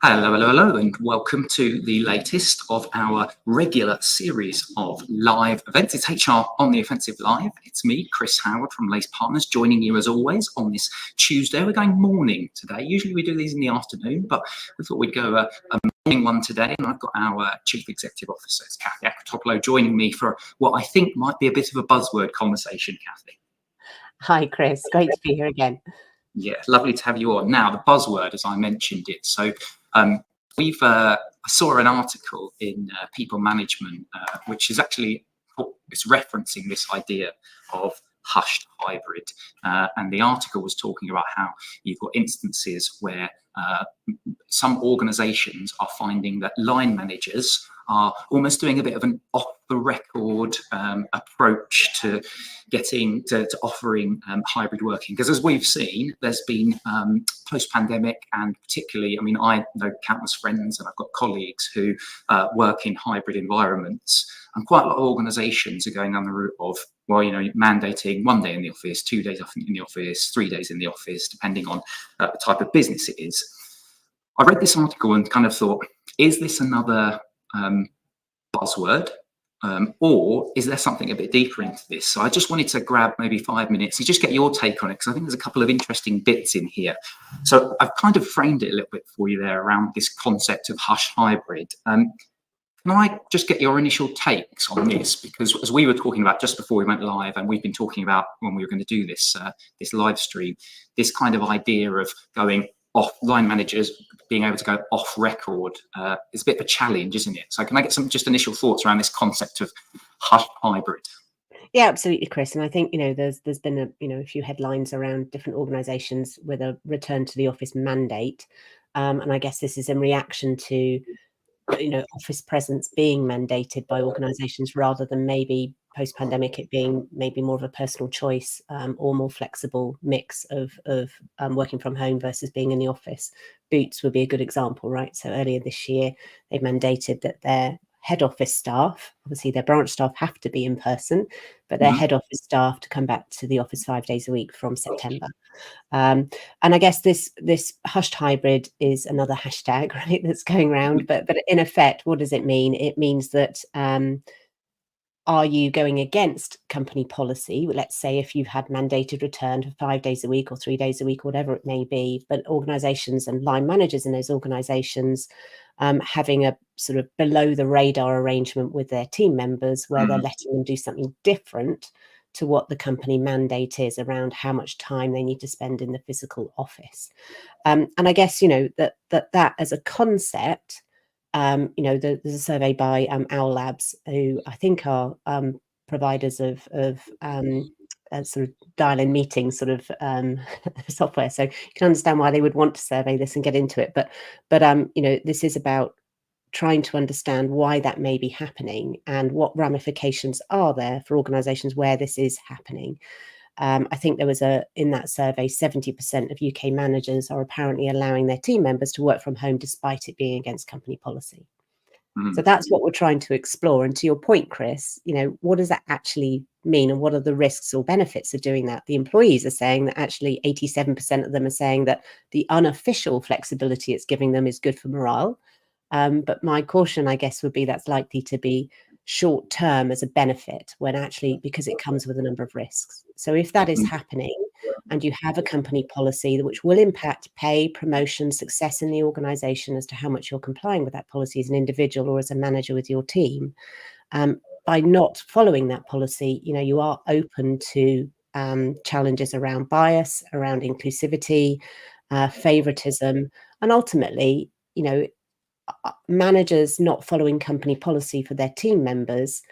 Hello, and welcome to the latest of our regular series of live events. It's HR on the Offensive Live. It's me, Chris Howard from Lace Partners, joining you as always on this Tuesday. We're going morning today. Usually we do these in the afternoon, but we thought we'd go a morning one today. And I've got our Chief Executive Officer, Cathy Akatopoulos, joining me for what I think might be a bit of a buzzword conversation, Cathy. Hi, Chris. Great to be here again. Yeah, lovely to have you on. Now, the buzzword, as I mentioned it. So I saw an article in People Management, which is actually it's referencing this idea of hushed hybrid. And the article was talking about how you've got instances where some organizations are finding that line managers are almost doing a bit of an off-the-record approach to getting to offering hybrid working. Because as we've seen, there's been post-pandemic, and particularly, I mean, I know countless friends and I've got colleagues who work in hybrid environments, and quite a lot of organizations are going down the route of, well, you know, mandating 1 day in the office, 2 days off in the office, 3 days in the office, depending on the type of business it is. I read this article and kind of thought, is this another buzzword, or is there something a bit deeper into this? So I just wanted to grab maybe 5 minutes and just get your take on it, because I think there's a couple of interesting bits in here. So I've kind of framed it a little bit for you there around this concept of hush hybrid. Can I just get your initial takes on this? Because as we were talking about just before we went live, and we've been talking about when we were going to do this this live stream, this kind of idea of going off, line managers being able to go off record is a bit of a challenge, isn't it? So can I get some just initial thoughts around this concept of hush hybrid? Yeah, absolutely, Chris. And I think, you know, there's been a few headlines around different organizations with a return to the office mandate. And I guess this is in reaction to, you know, office presence being mandated by organizations rather than maybe post-pandemic it being maybe more of a personal choice or more flexible mix of working from home versus being in the office. Boots would be a good example, right? So earlier this year, they mandated that their head office staff, obviously their branch staff have to be in person, but their head office staff to come back to the office 5 days a week from September. And I guess this hushed hybrid is another hashtag, right, that's going around. But in effect, what does it mean? It means that are you going against company policy? Let's say if you've had mandated return for 5 days a week or 3 days a week, whatever it may be, but organizations and line managers in those organizations having a sort of below the radar arrangement with their team members where they're letting them do something different to what the company mandate is around how much time they need to spend in the physical office. And I guess, you know, that as a concept, you know, there's a survey by Owl Labs, who I think are providers of sort of dial-in meeting sort of software. So you can understand why they would want to survey this and get into it. But you know, this is about trying to understand why that may be happening and what ramifications are there for organizations where this is happening. I think there was in that survey, 70% of UK managers are apparently allowing their team members to work from home despite it being against company policy. So that's what we're trying to explore. And to your point, Chris, you know, what does that actually mean and what are the risks or benefits of doing that? The employees are saying that actually 87% of them are saying that the unofficial flexibility it's giving them is good for morale. But my caution, I guess, would be that's likely to be short term as a benefit when actually, because it comes with a number of risks. So if that is happening and you have a company policy which will impact pay, promotion, success in the organization as to how much you're complying with that policy as an individual or as a manager with your team, by not following that policy, you know, you are open to challenges around bias, around inclusivity, favoritism, and ultimately, you know, managers not following company policy for their team members.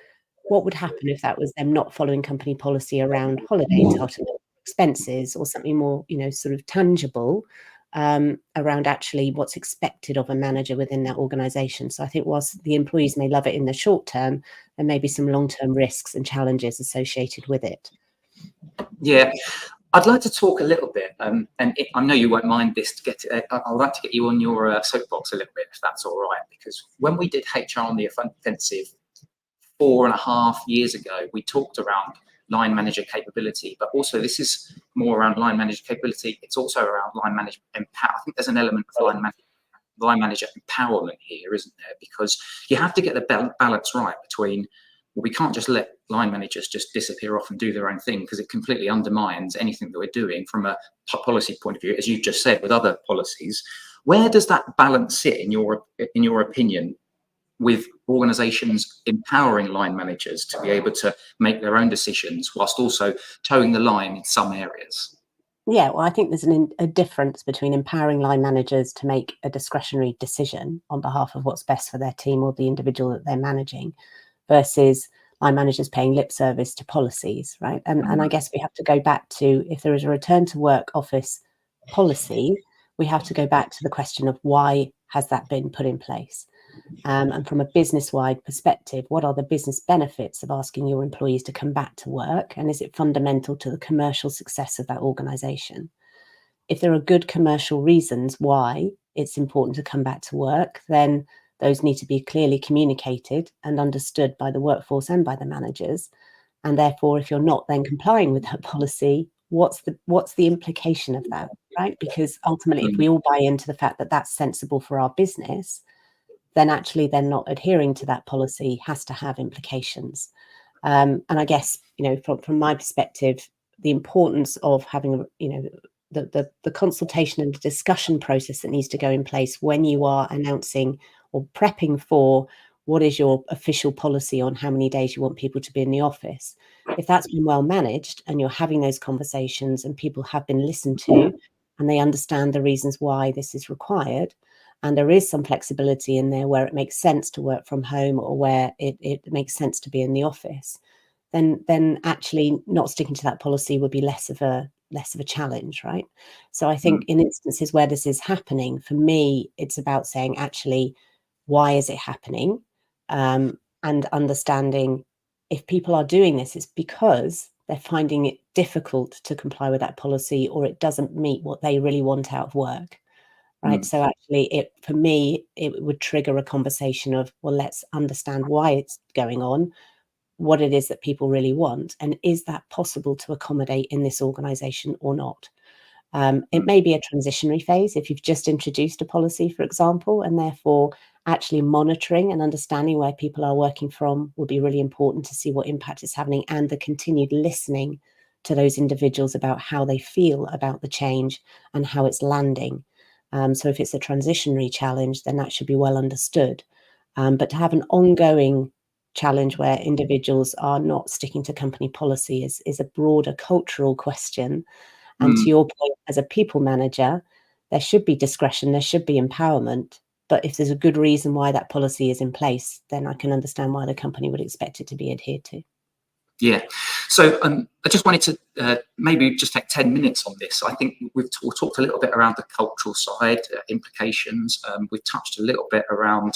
What would happen if that was them not following company policy around holiday entitlement, expenses, or something more, you know, sort of tangible around actually what's expected of a manager within that organization? So I think whilst the employees may love it in the short term, there may be some long-term risks and challenges associated with it. Yeah. I'd like to talk a little bit, and I know you won't mind this. I'd like to get you on your soapbox a little bit, if that's all right. Because when we did HR on the Offensive 4.5 years ago, we talked around line manager capability, but also this is more around line manager capability. It's also around line management impact. I think there's an element of line management line manager empowerment here, isn't there? Because you have to get the balance right between, well, we can't just let line managers just disappear off and do their own thing, because it completely undermines anything that we're doing from a policy point of view, as you've just said with other policies. Where does that balance sit in your opinion, with organizations empowering line managers to be able to make their own decisions whilst also towing the line in some areas? Yeah, well, I think there's a difference between empowering line managers to make a discretionary decision on behalf of what's best for their team or the individual that they're managing, versus line managers paying lip service to policies, right? And I guess we have to go back to, if there is a return to work office policy, we have to go back to the question of why has that been put in place? And from a business-wide perspective, what are the business benefits of asking your employees to come back to work? And is it fundamental to the commercial success of that organization? If there are good commercial reasons why it's important to come back to work, then those need to be clearly communicated and understood by the workforce and by the managers. And therefore, if you're not then complying with that policy, what's the implication of that, right? Because ultimately, if we all buy into the fact that that's sensible for our business, then actually they're not adhering to that policy has to have implications. And I guess, from my perspective, the importance of having, the consultation and the discussion process that needs to go in place when you are announcing or prepping for what is your official policy on how many days you want people to be in the office. If that's been well managed and you're having those conversations and people have been listened to and they understand the reasons why this is required, and there is some flexibility in there where it makes sense to work from home or where it makes sense to be in the office, then actually not sticking to that policy would be less of a challenge, right? So I think in instances where this is happening, for me, it's about saying, actually, why is it happening? And understanding if people are doing this, it's because they're finding it difficult to comply with that policy, or it doesn't meet what they really want out of work. Right. So actually, for me, it would trigger a conversation of, well, let's understand why it's going on, what it is that people really want, and is that possible to accommodate in this organization or not? It may be a transitionary phase if you've just introduced a policy, for example, and therefore actually monitoring and understanding where people are working from will be really important to see what impact it's having, and the continued listening to those individuals about how they feel about the change and how it's landing. So if it's a transitionary challenge, then that should be well understood. But to have an ongoing challenge where individuals are not sticking to company policy is a broader cultural question. And to your point, as a people manager, there should be discretion, there should be empowerment. But if there's a good reason why that policy is in place, then I can understand why the company would expect it to be adhered to. Yeah. So I just wanted to maybe just take 10 minutes on this. I think we've talked a little bit around the cultural side, implications. We've touched a little bit around,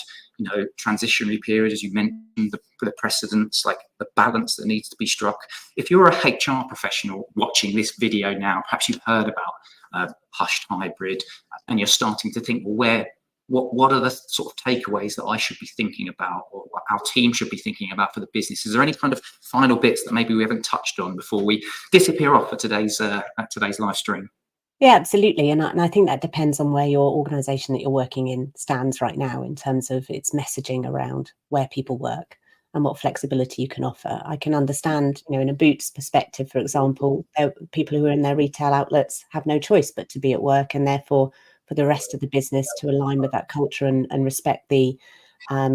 transitionary periods, as you mentioned, the precedents, like the balance that needs to be struck. If you're a HR professional watching this video now, perhaps you've heard about hushed hybrid, and you're starting to think, well, what are the sort of takeaways that I should be thinking about, or what our team should be thinking about for the business? Is there any kind of final bits that maybe we haven't touched on before we disappear off at today's live stream? Yeah, absolutely. And I think that depends on where your organization that you're working in stands right now in terms of its messaging around where people work and what flexibility you can offer. I can understand, in a Boots perspective, for example, people who are in their retail outlets have no choice but to be at work, and therefore for the rest of the business to align with that culture and respect the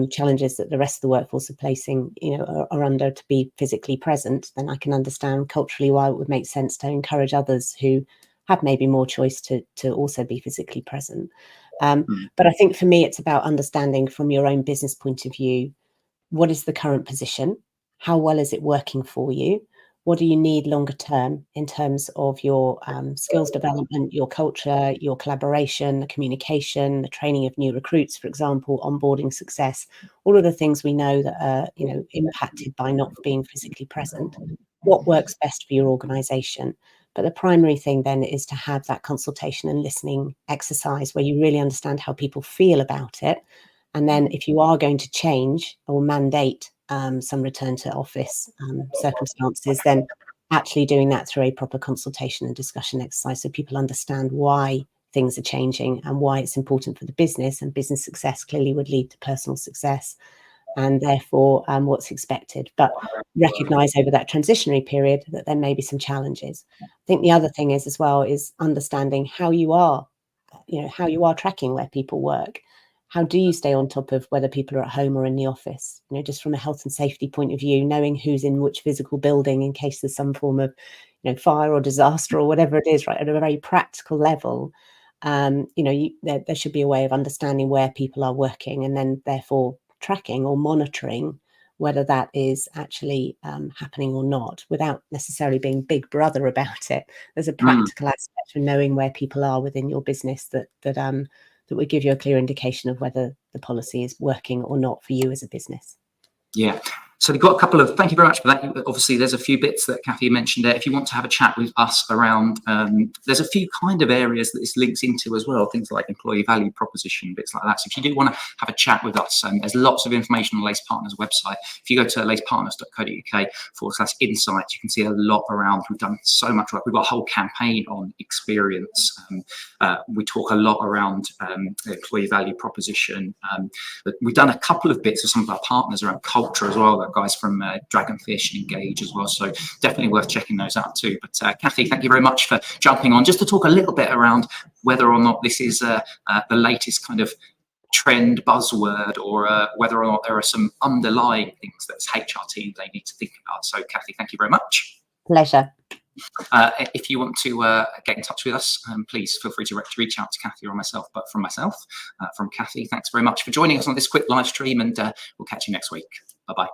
challenges that the rest of the workforce are placing, are under, to be physically present, then I can understand culturally why it would make sense to encourage others who have maybe more choice to also be physically present. But I think for me, it's about understanding from your own business point of view, what is the current position? How well is it working for you? What do you need longer term in terms of your skills development, your culture, your collaboration, the communication, the training of new recruits, for example, onboarding success, all of the things we know that are, impacted by not being physically present. What works best for your organization? But the primary thing then is to have that consultation and listening exercise where you really understand how people feel about it. And then if you are going to change or mandate some return to office circumstances, then actually doing that through a proper consultation and discussion exercise so people understand why things are changing and why it's important for the business, and business success clearly would lead to personal success, and therefore what's expected, but recognize over that transitionary period that there may be some challenges. I think the other thing is as well is understanding how you are, how you are tracking where people work. How do you stay on top of whether people are at home or in the office? Just from a health and safety point of view, knowing who's in which physical building in case there's some form of, fire or disaster or whatever it is, right? At a very practical level, there should be a way of understanding where people are working, and then therefore tracking or monitoring whether that is actually happening or not, without necessarily being big brother about it. There's a practical aspect of knowing where people are within your business that would give you a clear indication of whether the policy is working or not for you as a business. Yeah. So we've got a couple of, thank you very much for that. Obviously, there's a few bits that Cathy mentioned there. If you want to have a chat with us around, there's a few kind of areas that this links into as well, things like employee value proposition, bits like that. So if you do want to have a chat with us, there's lots of information on Lace Partners' website. If you go to lacepartners.co.uk/insights, you can see a lot around. We've done so much work. We've got a whole campaign on experience. We talk a lot around employee value proposition. We've done a couple of bits with some of our partners around culture as well. Guys from Dragonfish and Engage as well, so definitely worth checking those out too. But Cathy, thank you very much for jumping on just to talk a little bit around whether or not this is the latest kind of trend buzzword, or whether or not there are some underlying things that HR teams they need to think about. So Cathy, thank you very much. Pleasure. If you want to get in touch with us, please feel free to reach out to Cathy or myself, but from myself, from Cathy, thanks very much for joining us on this quick live stream, and we'll catch you next week. Bye-bye.